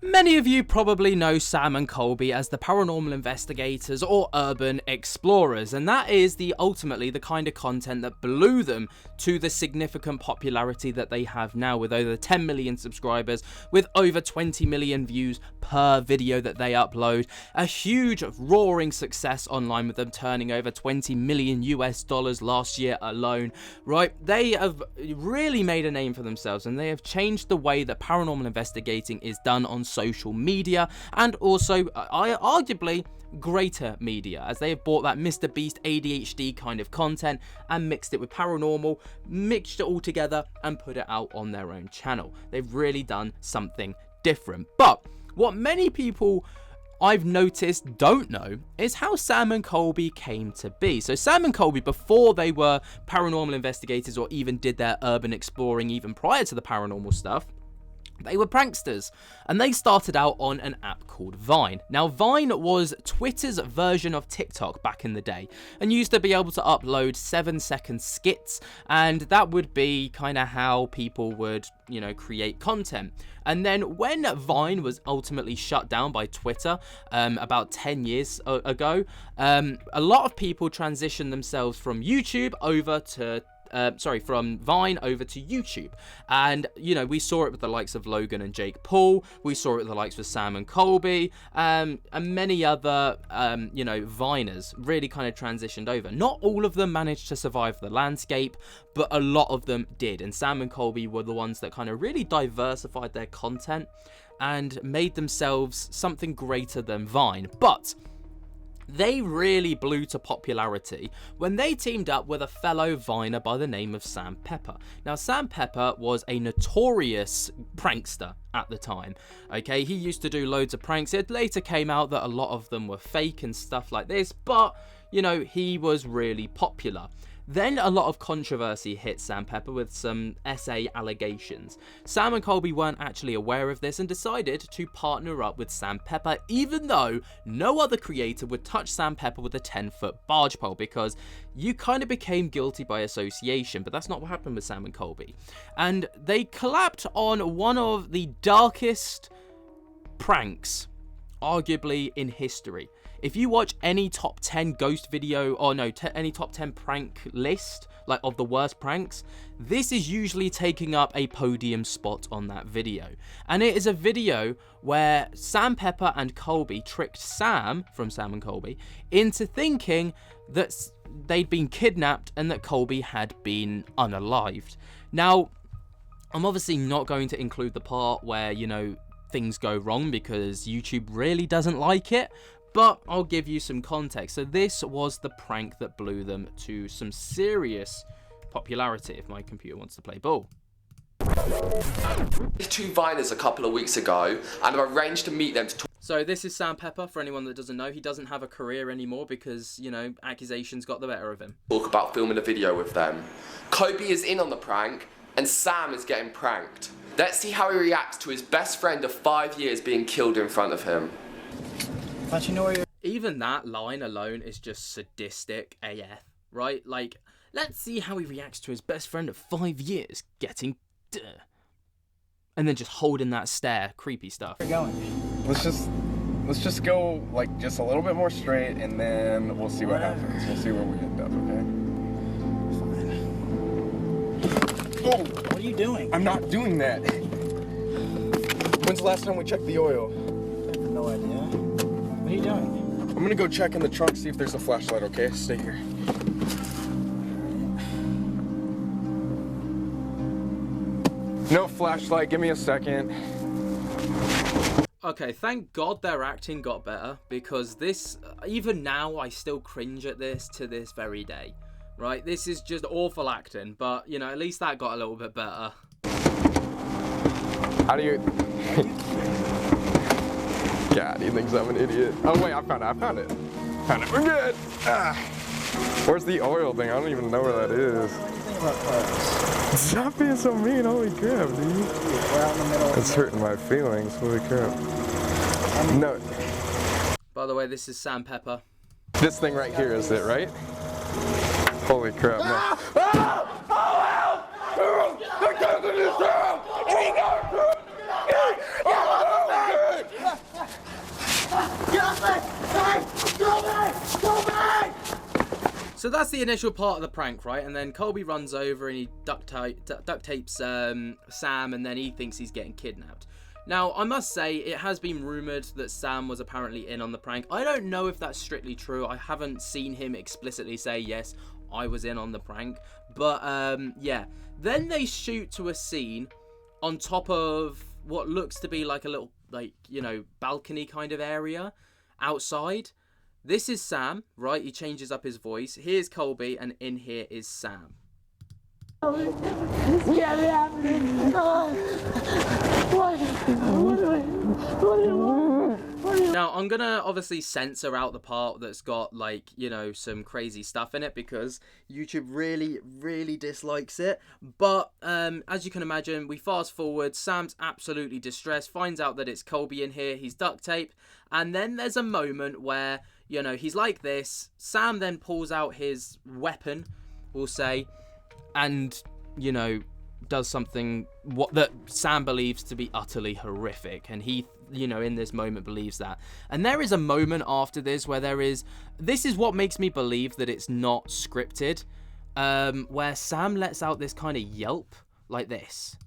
Many of you probably know Sam and Colby as the paranormal investigators or urban explorers, and that is ultimately the kind of content that blew them to the significant popularity that they have now, with over 10 million subscribers, with over 20 million views per video that they upload. A huge roaring success online, with them turning over 20 million US dollars last year alone, right? They have really made a name for themselves, and they have changed the way that paranormal investigating is done on social media, and also arguably greater media, as they have brought that Mr. Beast ADHD kind of content and mixed it with paranormal, mixed it all together and put it out on their own channel. They've really done something different. But what many people I've noticed don't know is how Sam and Colby came to be. So Sam and Colby, before they were paranormal investigators or even did their urban exploring even prior to the paranormal stuff, they were pranksters, and they started out on an app called Vine. Now, Vine was Twitter's version of TikTok back in the day, and used to be able to upload 7-second skits, and that would be kind of how people would, create content. And then when Vine was ultimately shut down by Twitter about 10 years ago, a lot of people transitioned themselves from YouTube over to from Vine over to YouTube. And, we saw it with the likes of Logan and Jake Paul. We saw it with the likes of Sam and Colby, and many other, Viners really kind of transitioned over. Not all of them managed to survive the landscape, but a lot of them did. And Sam and Colby were the ones that kind of really diversified their content and made themselves something greater than Vine. But they really blew to popularity when they teamed up with a fellow Viner by the name of Sam Pepper. Now, Sam Pepper was a notorious prankster at the time. Okay, he used to do loads of pranks. It later came out that a lot of them were fake and stuff like this, but, he was really popular. Then a lot of controversy hit Sam Pepper with some SA allegations. Sam and Colby weren't actually aware of this and decided to partner up with Sam Pepper, even though no other creator would touch Sam Pepper with a 10-foot barge pole, because you kind of became guilty by association. But that's not what happened with Sam and Colby. And they collabed on one of the darkest pranks, arguably, in history. If you watch any top 10 ghost video, any top 10 prank list, like of the worst pranks, this is usually taking up a podium spot on that video. And it is a video where Sam Pepper and Colby tricked Sam, from Sam and Colby, into thinking that they'd been kidnapped and that Colby had been unalived. Now, I'm obviously not going to include the part where, things go wrong, because YouTube really doesn't like it. But I'll give you some context. So this was the prank that blew them to some serious popularity, if my computer wants to play ball. Two Viners a couple of weeks ago, and I've arranged to meet them to talk. So this is Sam Pepper, for anyone that doesn't know. He doesn't have a career anymore because, accusations got the better of him. Talk about filming a video with them. Colby is in on the prank, and Sam is getting pranked. Let's see how he reacts to his best friend of 5 years being killed in front of him. But you know where you're... Even that line alone is just sadistic AF, right? Like, let's see how he reacts to his best friend of 5 years getting and then just holding that stare. Creepy stuff. Where you're going. Let's just go like just a little bit more straight, and then we'll see what happens. We'll see where we end up, okay? Fine. Oh! What are you doing? I'm not doing that. When's the last time we checked the oil? I have no idea. What are you doing? I'm gonna go check in the trunk, see if there's a flashlight, okay? Stay here. No flashlight, give me a second. Okay, thank God their acting got better, because this, even now, I still cringe at this to this very day. Right, this is just awful acting, but, at least that got a little bit better. How do you... God, he thinks I'm an idiot. Oh, wait, I found it. We're good. Where's the oil thing? I don't even know where that is. Stop being so mean. Holy crap, dude. We're out in the middle. It's hurting my feelings. Holy crap. No. By the way, this is Sam Pepper. This thing right here is it, right? Holy crap, man. So that's the initial part of the prank, right? And then Colby runs over and he duct tapes Sam, and then he thinks he's getting kidnapped. Now, I must say, it has been rumoured that Sam was apparently in on the prank. I don't know if that's strictly true. I haven't seen him explicitly say, yes, I was in on the prank. But, yeah. Then they shoot to a scene on top of what looks to be like a little, like, you know, balcony kind of area outside. This is Sam, right? He changes up his voice. Here's Colby, and in here is Sam. Now, I'm gonna obviously censor out the part that's got, like, you know, some crazy stuff in it because YouTube really, really dislikes it. But as you can imagine, we fast forward. Sam's absolutely distressed, finds out that it's Colby in here. He's duct taped, and then there's a moment where, you know, he's like this. Sam then pulls out his weapon, we'll say, and, you know, does something that Sam believes to be utterly horrific, and he, you know, in this moment believes that. And there is a moment after this where this is what makes me believe that it's not scripted, where Sam lets out this kind of yelp like this,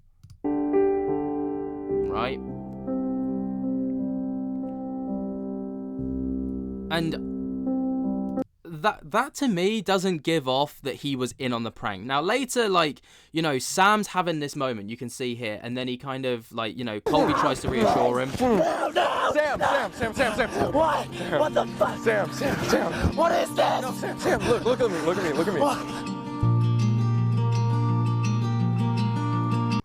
right? And that to me doesn't give off that he was in on the prank. Now later, like, you know, Sam's having this moment, you can see here, and then he kind of, like, you know, Colby tries to reassure him. No! Sam! What? What the fuck? Sam! What is this? No, Sam, look at me.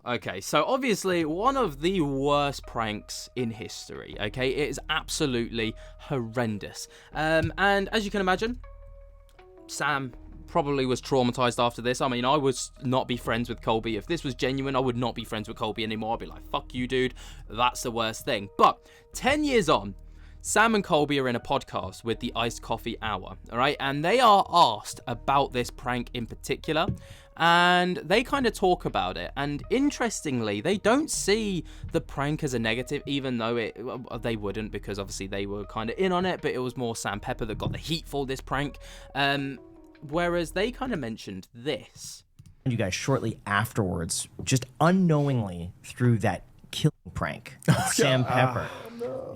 Okay, so obviously one of the worst pranks in history, okay? It is absolutely horrendous. And as you can imagine, Sam probably was traumatized after this. I mean, I would not be friends with Colby. If this was genuine, I would not be friends with Colby anymore. I'd be like, fuck you, dude. That's the worst thing. But 10 years on, Sam and Colby are in a podcast with the Iced Coffee Hour, all right? And they are asked about this prank in particular, and they kind of talk about it. And interestingly, they don't see the prank as a negative, even though they wouldn't, because obviously they were kind of in on it, but it was more Sam Pepper that got the heat for this prank. Whereas they kind of mentioned this. You guys shortly afterwards, just unknowingly through that killing prank with Sam Pepper.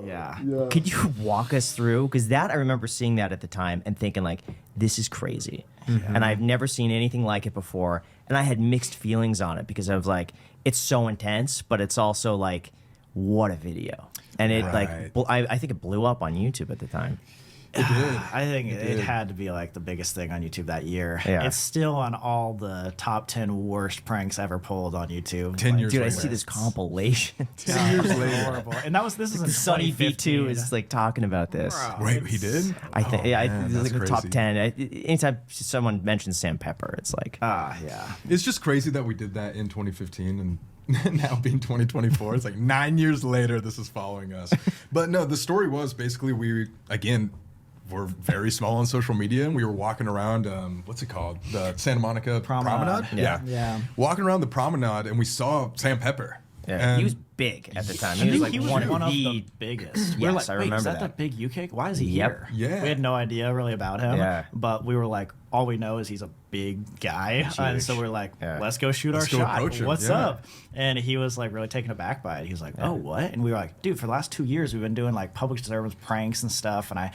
Yeah. Could you walk us through? Because that, I remember seeing that at the time and thinking, like, this is crazy. And I've never seen anything like it before. And I had mixed feelings on it because I was like, it's so intense, but it's also like, what a video. And it, like, I think it blew up on YouTube at the time. It did. I think it had to be like the biggest thing on YouTube that year. Yeah. It's still on all the top 10 worst pranks ever pulled on YouTube. 10 years Dude, I later. see this compilation. 10 years later. Horrible. And this is in Sunny V2 2015. is like talking about this. Bro, Wait, he did? I think, Oh, yeah, man, it's that's like the top crazy. 10. Anytime someone mentions Sam Pepper, it's like, yeah. It's just crazy that we did that in 2015 and now being 2024, it's like 9 years later, this is following us. But no, the story was basically we're very small on social media, and we were walking around, what's it called? The Santa Monica Promenade? Yeah. Walking around the promenade, and we saw Sam Pepper. yeah, he was big at the time. I He was think like he was one of the biggest. Yes, We're like, I wait, remember is that that. the big UK? Why is he Yep. here? Yeah. We had no idea really about him. Yeah. But we were like, all we know is he's a big guy. And so we're like, Yeah. let's go shoot Let's our go shot. approach him, What's yeah. up? And he was like really taken aback by it. He was like, oh, what? And we were like, dude, for the last 2 years, we've been doing like public servants pranks and stuff. And I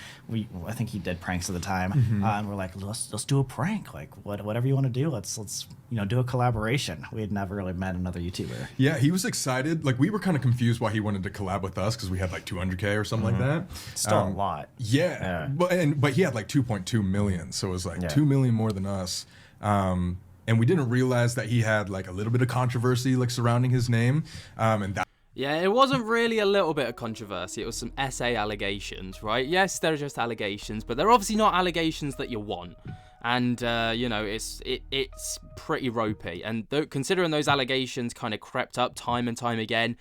think he did pranks at the time. And we're like, let's do a prank. Like whatever you want to do, let's do a collaboration. We had never really met another YouTuber. Yeah, he was excited. Like, we were kind of confused why he wanted to collab with us because we had like 200K or something like that. still a lot. Yeah, but he had like 2.2 million, so it was like 2 million more than us. And we didn't realize that he had like a little bit of controversy like surrounding his name, and that. Yeah, it wasn't really a little bit of controversy. It was some SA allegations, right? Yes, they're just allegations, but they're obviously not allegations that you want. And, you know, it's pretty ropey. And considering those allegations kind of crept up time and time again,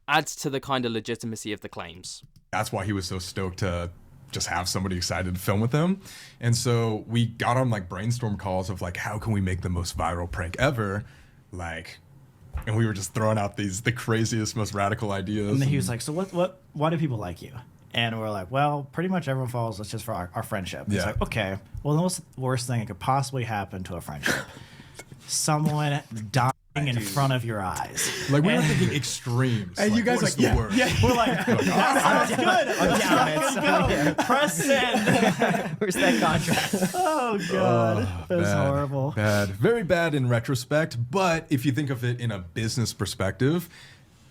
adds to the kind of legitimacy of the claims. That's why he was so stoked to just have somebody excited to film with him. And so we got on like brainstorm calls of like, how can we make the most viral prank ever? Like, and we were just throwing out the craziest, most radical ideas. And then he was like, so why do people like you? And we're like, well, pretty much everyone follows us just for our friendship. It's Yeah. like, okay, well, the most worst thing that could possibly happen to a friendship, someone dying in front of your eyes. Like we were thinking extremes. And you guys what's like, the worst? We're like, that sounds good. Let's go. Press send. Where's that contract? Oh, God. That was Bad, horrible. Bad. Very bad in retrospect, but if you think of it in a business perspective,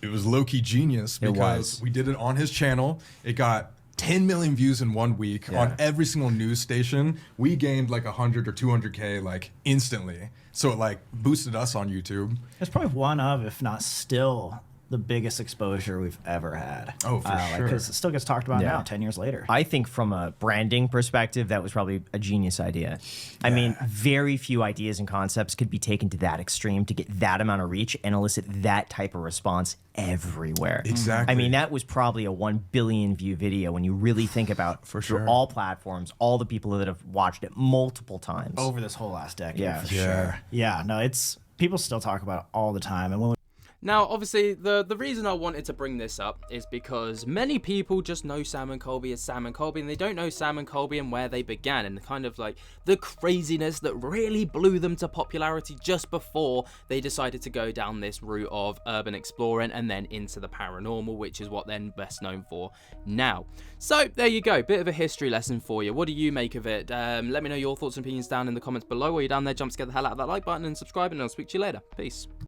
it was low-key genius because we did it on his channel. It got 10 million views in 1 week on every single news station. We gained like 100 or 200K like instantly. So it like boosted us on YouTube. It's probably one of, if not still, the biggest exposure we've ever had. Oh, for sure. Because it still gets talked about Yeah. now, 10 years later. I think from a branding perspective, that was probably a genius idea. I mean, very few ideas and concepts could be taken to that extreme to get that amount of reach and elicit that type of response everywhere. Exactly. I mean, that was probably a 1 billion view video when you really think about For through sure. all platforms, all the people that have watched it multiple times. Over this whole last decade, Yeah. for Yeah. sure. Yeah, no, it's people still talk about it all the time. And when Now, obviously, the reason I wanted to bring this up is because many people just know Sam and Colby as Sam and Colby, and they don't know Sam and Colby and where they began, and kind of like the craziness that really blew them to popularity just before they decided to go down this route of urban exploring and then into the paranormal, which is what they're best known for now. So there you go, bit of a history lesson for you. What do you make of it? Let me know your thoughts and opinions down in the comments below. While you're down there, jump to get the hell out of that like button and subscribe, and I'll speak to you later. Peace.